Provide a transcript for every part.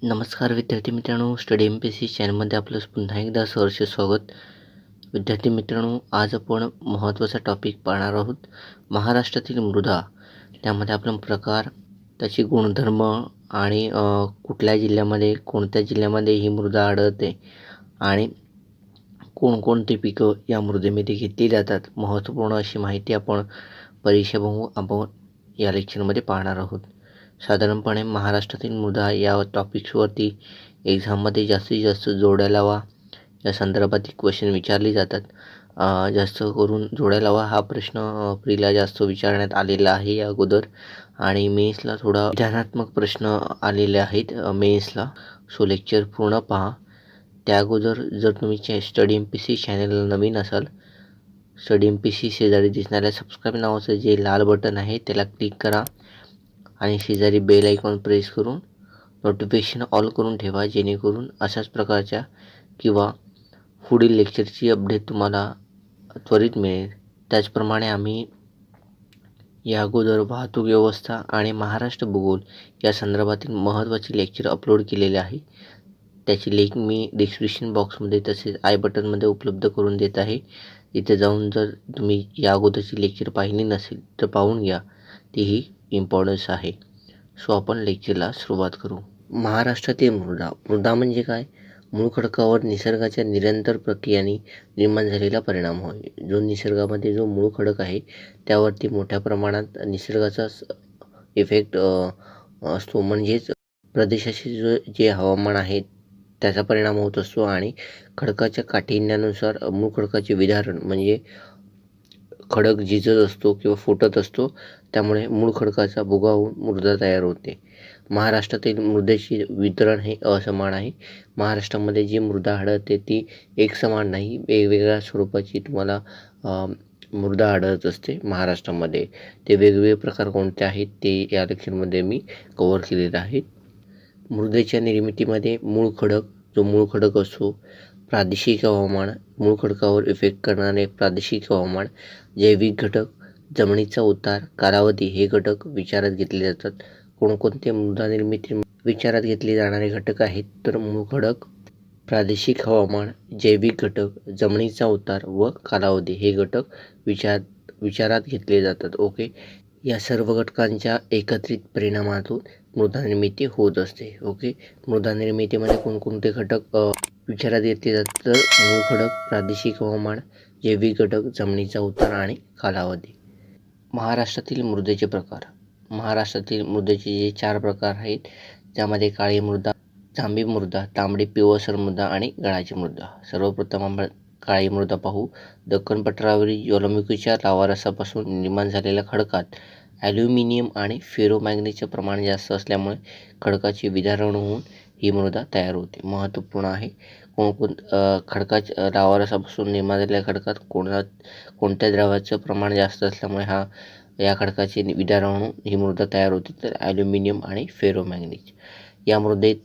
नमस्कार विद्यार्थी मित्रांनो, स्टडी MPSC चॅनलमध्ये आपलं पुन्हा एकदा सहर्ष स्वागत. विद्यार्थी मित्रांनो, आज आपण महत्त्वाचा टॉपिक पाहणार आहोत. महाराष्ट्रातील मृदा, त्यामध्ये आपण प्रकार, त्याची गुणधर्म आणि कुठल्या जिल्ह्यामध्ये, कोणत्या जिल्ह्यामध्ये ही मृदा आढळते आणि कोणकोणती पिकं या मृदेमध्ये घेतली जातात, महत्त्वपूर्ण अशी माहिती आपण आपण या लेक्चरमध्ये पाहणार आहोत. साधारणपणे महाराष्ट्रातील मृदा या टॉपिक्सवरती एक्झाममध्ये जास्तीत जास्त जोड्या लावा या संदर्भातील क्वेश्चन विचारले जातात. जास्त करून जोड्या लावा हा प्रश्न प्रीला जास्त विचारण्यात आलेला आहे या अगोदर, आणि मेन्सला थोडा विधानात्मक प्रश्न आलेले आहेत मेन्सला. सो लेक्चर पूर्ण पहा. त्या अगोदर जर तुम्ही स्टडी MPSC चॅनलला नवीन असाल, स्टडी MPSC शेजारी दिसणाऱ्या सबस्क्राईब नावाचं जे लाल बटन आहे त्याला क्लिक करा आणि शेजारी बेल आयकॉन प्रेस करून नोटिफिकेशन ऑल करून ठेवा, जेणेकरून अशाच प्रकारच्या किंवा पुढील लेक्चरची अपडेट तुम्हाला त्वरित मिळेल. त्याचप्रमाणे आम्ही या अगोदर वाहतूक व्यवस्था आणि महाराष्ट्र भूगोल या संदर्भातील महत्त्वाचे लेक्चर अपलोड केलेले आहे. त्याची लिंक मी डिस्क्रिप्शन बॉक्समध्ये तसेच आय बटनमध्ये उपलब्ध करून देत आहे. इथे जाऊन जर तुम्ही या अगोदरची लेक्चर पाहिली नसेल तर पाहून घ्या, तीही इम्पॉर्टन्स आहे. सो आपण लेक्चरला सुरुवात करू. महाराष्ट्रातील मृदा म्हणजे काय? मूळ खडकावर निसर्गाच्या निरंतर प्रक्रियांनी निर्माण झालेला परिणाम होय. जो निसर्गामध्ये जो मूळ खडक आहे त्यावरती मोठ्या प्रमाणात निसर्गाचा इफेक्ट असतो, म्हणजेच प्रदेशाचे जे हवामान आहे त्याचा परिणाम होत असतो. आणि खडकाच्या काठिण्यानुसार मूळ खडकाचे विदारण म्हणजे खडक झिजत असतो किंवा फुटत असतो, त्यामुळे मूळ खडकाचा भुगा होऊन मृदा तयार होते. महाराष्ट्रातील मृदेचे वितरण हे असमान आहे. महाराष्ट्रामध्ये जी मृदा आढळते ती एकसमान नाही, वेगवेगळ्या स्वरूपाची तुम्हाला मृदा आढळत असते महाराष्ट्रामध्ये. ते वेगवेगळे प्रकार कोणते आहेत ते या लेक्चरमध्ये मी कव्हर केलेले आहेत. मृदेच्या निर्मितीमध्ये मूळ खडक असतो, प्रादेशिक हवामान, मूळ खडकावर इफेक्ट करणारे प्रादेशिक हवामान, जैविक घटक, जमिनीचा उतार, कालावधी हे घटक विचारात घेतले जातात. कोणकोणते मृदा निर्मिती विचारात घेतले जाणारे घटक आहेत तर मूळ खडक, प्रादेशिक हवामान, जैविक घटक, जमिनीचा उतार व कालावधी हे घटक विचारात घेतले जातात. ओके, या सर्व घटकांच्या एकत्रित परिणामातून मृदा निर्मिती होत असते. ओके, मृदा निर्मितीमध्ये कोणकोणते घटक विचारात घेतले जातात तर मूळ खडक, प्रादेशिक हवामान, जैविक घटक, जमिनीचा उतार आणि कालावधी. महाराष्ट्रातील मृदेचे प्रकार. महाराष्ट्रातील मृदेचे जे 4 प्रकार आहेत त्यामध्ये काळी मृदा, जांभी मृदा, तांबडी पिवळसर मृदा आणि गाळाची मृदा. सर्वप्रथम आपण काळी मृदा पाहू. दख्खन पठारावरील ज्वालामुखीच्या लावारसापासून निर्माण झालेल्या खडकात ॲल्युमिनियम आणि फेरोमॅग्नीजचे प्रमाण जास्त असल्यामुळे खडकाचे विदारण होऊन ही मृदा तयार होते. महत्त्वपूर्ण आहे. खडकाच्या लावारसापासून निर्माण झालेल्या खडकात कोणत्या द्रव्याचं प्रमाण जास्त असल्यामुळे या खडकाचे विदारण होऊन ही मृदा तयार होते तर ॲल्युमिनियम आणि फेरोमॅग्नीज. या मृदेत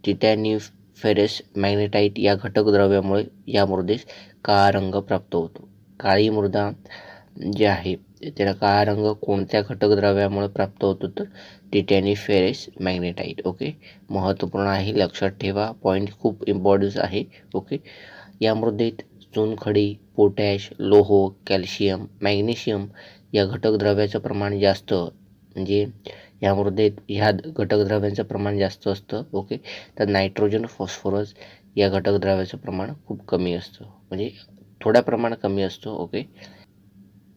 टिटॅनियम, फेरस, मॅग्नेटाइट या घटक द्रव्यामुळे या मृदेस काळा रंग प्राप्त होतो. काळी मृदा जी आहे त्याला काळा रंग कोणत्या घटक द्रव्यामुळे प्राप्त होतो तर टिटॅनियम, फेरस, मॅग्नेटाइट. ओके, महत्त्वपूर्ण आहे, लक्षात ठेवा, पॉईंट खूप इम्पॉर्टन्स आहे. ओके, या मृदेत चुनखडी, पोटॅश, लोह, कॅल्शियम, मॅग्नेशियम या घटक द्रव्याचं प्रमाण जास्त, म्हणजे या मृदेत ह्या घटक द्रव्यांचं प्रमाण जास्त असतं. ओके, तर नायट्रोजन, फॉस्फरस या घटक द्रव्याचं प्रमाण खूप कमी असतं, म्हणजे थोड्या प्रमाणात कमी असतो. ओके,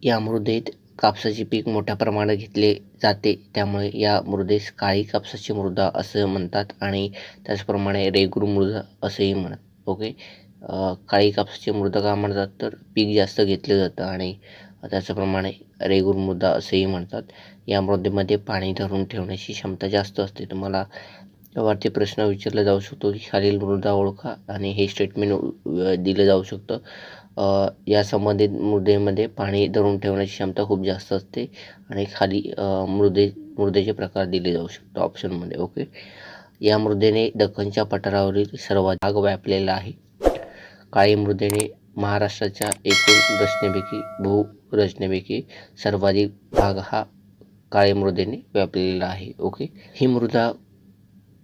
या मृदेत कापसाचे पीक मोठ्या प्रमाणात घेतले जाते, त्यामुळे या मृदेस काळी कापसाची मृदा असं म्हणतात आणि त्याचप्रमाणे रेगूर मृदा असंही म्हणतात. ओके, काळी कापसाची मृदा का म्हणतात तर पीक जास्त घेतलं जातं आणि त्याचप्रमाणे रेगूर मृदा असेही म्हणतात. या मृदेमध्ये पाणी धरून ठेवण्याची क्षमता जास्त असते. तुम्हाला वरती प्रश्न विचारला जाऊ शकतो की खालील मृदा ओळखा आणि हे स्टेटमेंट दिलं जाऊ शकतं. या संबंधित मृदेमध्ये पाणी धरून ठेवण्याची क्षमता खूप जास्त असते आणि खाली मृदेचे प्रकार दिले जाऊ शकतात ऑप्शनमध्ये. ओके, या मृदेने दख्खनच्या पठारावरील सर्वात भाग व्यापलेला आहे. काळी मृदेने महाराष्ट्राच्या एकूण भूरचनेपैकी सर्वाधिक भाग हा काळी मृदेने व्यापलेला आहे. ओके, ही मृदा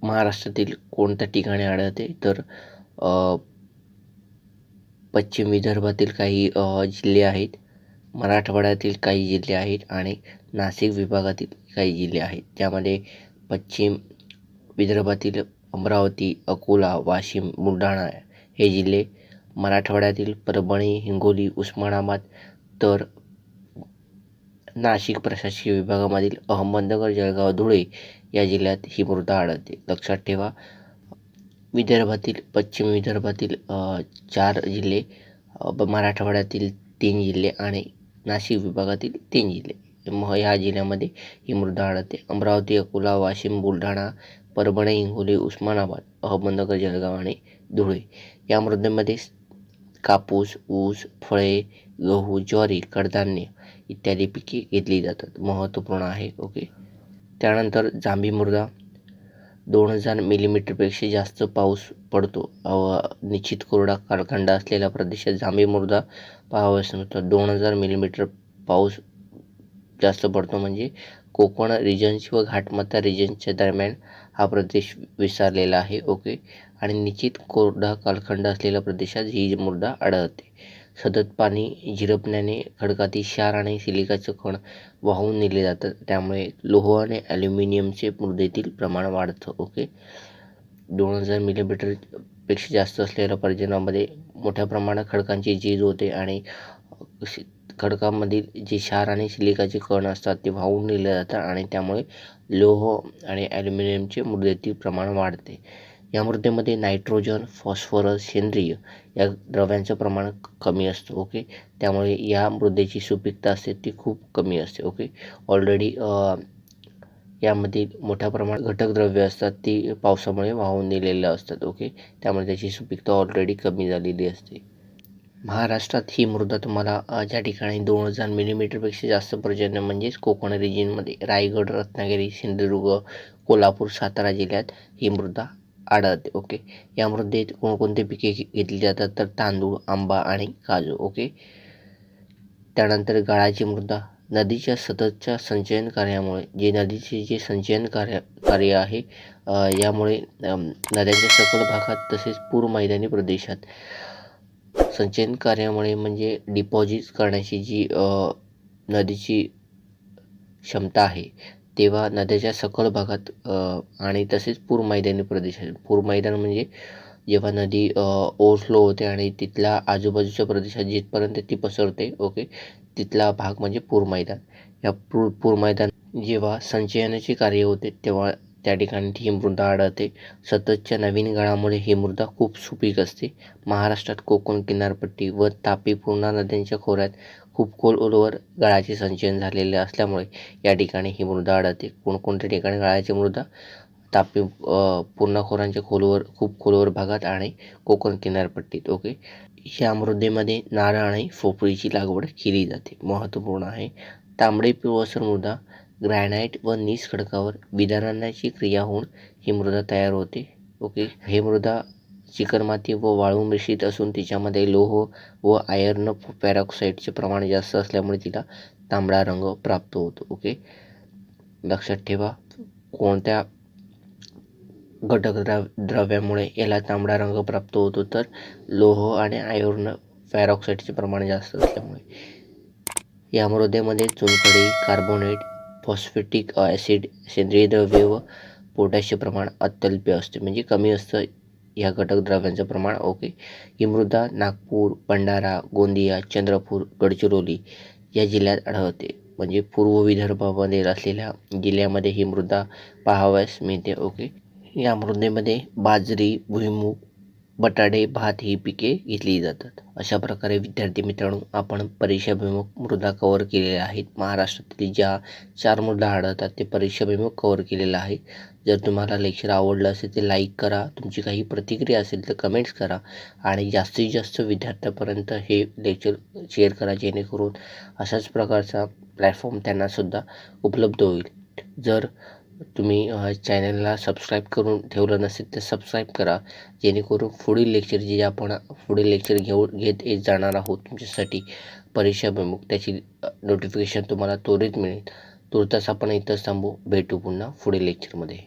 महाराष्ट्रातील कोणत्या ठिकाणी आढळते तर पश्चिम विदर्भातील काही जिल्हे आहेत, मराठवाड्यातील काही जिल्हे आहेत आणि नाशिक विभागातील काही जिल्हे आहेत. त्यामध्ये पश्चिम विदर्भातील अमरावती, अकोला, वाशिम, बुलढाणा हे जिल्हे, मराठवाड्यातील परभणी, हिंगोली, उस्मानाबाद, तर नाशिक प्रशासकीय विभागामधील अहमदनगर, जळगाव, धुळे या जिल्ह्यात ही मृदा आढळते. लक्षात ठेवा, पश्चिम विदर्भातील 4 जिल्हे, मराठवाड्यातील 3 जिल्हे आणि नाशिक विभागातील 3 जिल्हे, ह्या जिल्ह्यामध्ये ही मृदा आढळते. अमरावती, अकोला, वाशिम, बुलढाणा, परभणी, हिंगोली, उस्मानाबाद, अहमदनगर, जळगाव आणि धुळे या मृदेमध्ये कापूस, ऊस, फळे, गहू, ज्वारी, कडधान्य इत्यादी पिके घेतली जातात. महत्त्वपूर्ण आहे. ओके. त्यानंतर जांभी मृदा, 2000 मिलीमीटरपेक्षा जास्त पाऊस पडतो. निश्चित कोरडा कालखंड असलेल्या प्रदेशात जांभी मृदा पाहावयास मिळतो. 2000 मिलीमीटर पाऊस जास्त पडतो म्हणजे कोकण रिजन्स व घाटमाथा रिजन्सच्या दरम्यान हा प्रदेश विस्तारलेला आहे. ओके. आणि निश्चित कोरडा कालखंड असलेल्या प्रदेशात ही मृदा आढळते. सतत पाणी झिरपण्याने खडकातील क्षार आणि सिलिकाचं कण वाहून नेले जातात. त्यामुळे लोह आणि ॲल्युमिनियमचे मृदेतील प्रमाण वाढतं. ओके. 2000 मिलीमीटर पेक्षा जास्त असलेल्या पर्जन्यामध्ये मोठ्या प्रमाणात खडकांची झीज होते आणि खडकामधील जे क्षार आणि सिलिकाचे कण असतात ते वाहून नेले जातात आणि त्यामुळे लोह आणि ॲल्युमिनियमचे मृदेतील प्रमाण वाढते. या मृदेमध्ये नायट्रोजन, फॉस्फरस, सेंद्रिय या द्रव्यांचं प्रमाण कमी असतं. ओके. त्यामुळे या मृदेची सुपीकता असते ती खूप कमी असते. ओके. ऑलरेडी यामध्ये मोठ्या प्रमाणात घटक द्रव्य असतात ती पावसामुळे वाहून नेलेले असतात. ओके. त्यामुळे त्याची सुपीकता ऑलरेडी कमी झालेली असते. महाराष्ट्रात ही मृदा तुम्हाला ज्या ठिकाणी 2000 मिलीमीटरपेक्षा जास्त पर्जन्य म्हणजेच कोकण रिजनमध्ये रायगड, रत्नागिरी, सिंधुदुर्ग, कोल्हापूर, सातारा जिल्ह्यात ही मृदा आढळते. ओके. या मृदेत कोणकोणते पिके घेतली जातात तर तांदूळ, आंबा आणि काजू. ओके. त्यानंतर गाळाची मृदा, नदीच्या सततच्या संचयन कार्यामुळे नदीचे जे संचयन कार्य आहे यामुळे नद्यांच्या सखल भागात तसेच पूर मैदानी प्रदेशात संचयन कार्यामुळे म्हणजे डिपॉझिट करण्याची जी नदीची क्षमता आहे तेव्हा नद्याच्या सखल भागात आणि तसेच पूर मैदानी प्रदेशात, पूर मैदान म्हणजे जेव्हा नदी ओव्हरफ्लो होते आणि तिथल्या आजूबाजूच्या प्रदेशात जिथपर्यंत ती पसरते. ओके. तिथला भाग म्हणजे पूर मैदान. या पूर मैदान जेव्हा संचयनाचे कार्य होते तेव्हा त्या ठिकाणी ही मृदा आढळते. सततच्या नवीन गाळामुळे ही मृदा खूप सुपीक असते. महाराष्ट्रात कोकण किनारपट्टी व तापी पूर्णा नद्यांच्या खोऱ्यात खूप खोलवर गाळाचे संचयन झालेले असल्यामुळे या ठिकाणी ही मृदा आढळते. कोणकोणत्या ठिकाणी गाळाची मृदा? तापी पूर्णा खोऱ्यांच्या खूप खोलवर भागात आणि कोकण किनारपट्टीत. ओके. ह्या मृदेमध्ये नारळ आणि पोफळीची लागवड केली जाते. महत्त्वपूर्ण आहे. तांबडी पिवळसर मृदा, ग्रॅनाइट व नीस खडकावर विदळणाची क्रिया होऊन ही मृदा तयार होते. ओके. हे मृदा चिकणमाती व वाळू मिश्रित असून तिच्यामध्ये लोह व आयर्न पॅरॉक्साईडचे प्रमाण जास्त असल्यामुळे तिला तांबडा रंग प्राप्त होतो. ओके. लक्षात ठेवा, कोणत्या घटक द्रव्यामुळे याला तांबडा रंग प्राप्त होतो तर लोह आणि आयर्न पॅरॉक्साईडचे प्रमाण जास्त असल्यामुळे. या मृदेमध्ये चुनखडी, कार्बोनेट, फॉस्फेटिक ॲसिड, सेंद्रिय द्रव्ये व पोटॅशचे प्रमाण अत्यल्प असते म्हणजे कमी असतं या घटक द्रव्यांचं प्रमाण. ओके. ही मृदा नागपूर, भंडारा, गोंदिया, चंद्रपूर, गडचिरोली या जिल्ह्यात आढळते. म्हणजे पूर्व विदर्भामध्ये असलेल्या जिल्ह्यामध्ये ही मृदा पाहावयास मिळते. ओके. या मृदेमध्ये बाजरी, भुईमूग, बटाटे, भात ही पिके घेतली जातात. अशा प्रकारे विद्यार्थी मित्रांनो आपण परीक्षाभिमुख मृदा कव्हर केलेल्या आहेत. महाराष्ट्रातील ज्या 4 मृदा आढळतात ते परीक्षाभिमुख कव्हर केलेलं आहे. जर तुम्हाला लेक्चर आवडलं असेल तर लाईक करा, तुमची काही प्रतिक्रिया असेल तर कमेंट्स करा आणि जास्तीत जास्त विद्यार्थ्यापर्यंत हे लेक्चर शेअर करा जेणेकरून अशाच प्रकारचा प्लॅटफॉर्म त्यांनासुद्धा उपलब्ध होईल. जर तुम्ही चॅनलला सबस्क्राईब करून ठेवलं नसेल तर सबस्क्राईब करा जेणेकरून पुढील लेक्चर जे आपण घेत जाणार आहोत तुमच्यासाठी परीक्षाभिमुख त्याची नोटिफिकेशन तुम्हाला त्वरित मिळेल. तुर्तास आपण इथंच थांबू. भेटू पुन्हा पुढील लेक्चरमध्ये.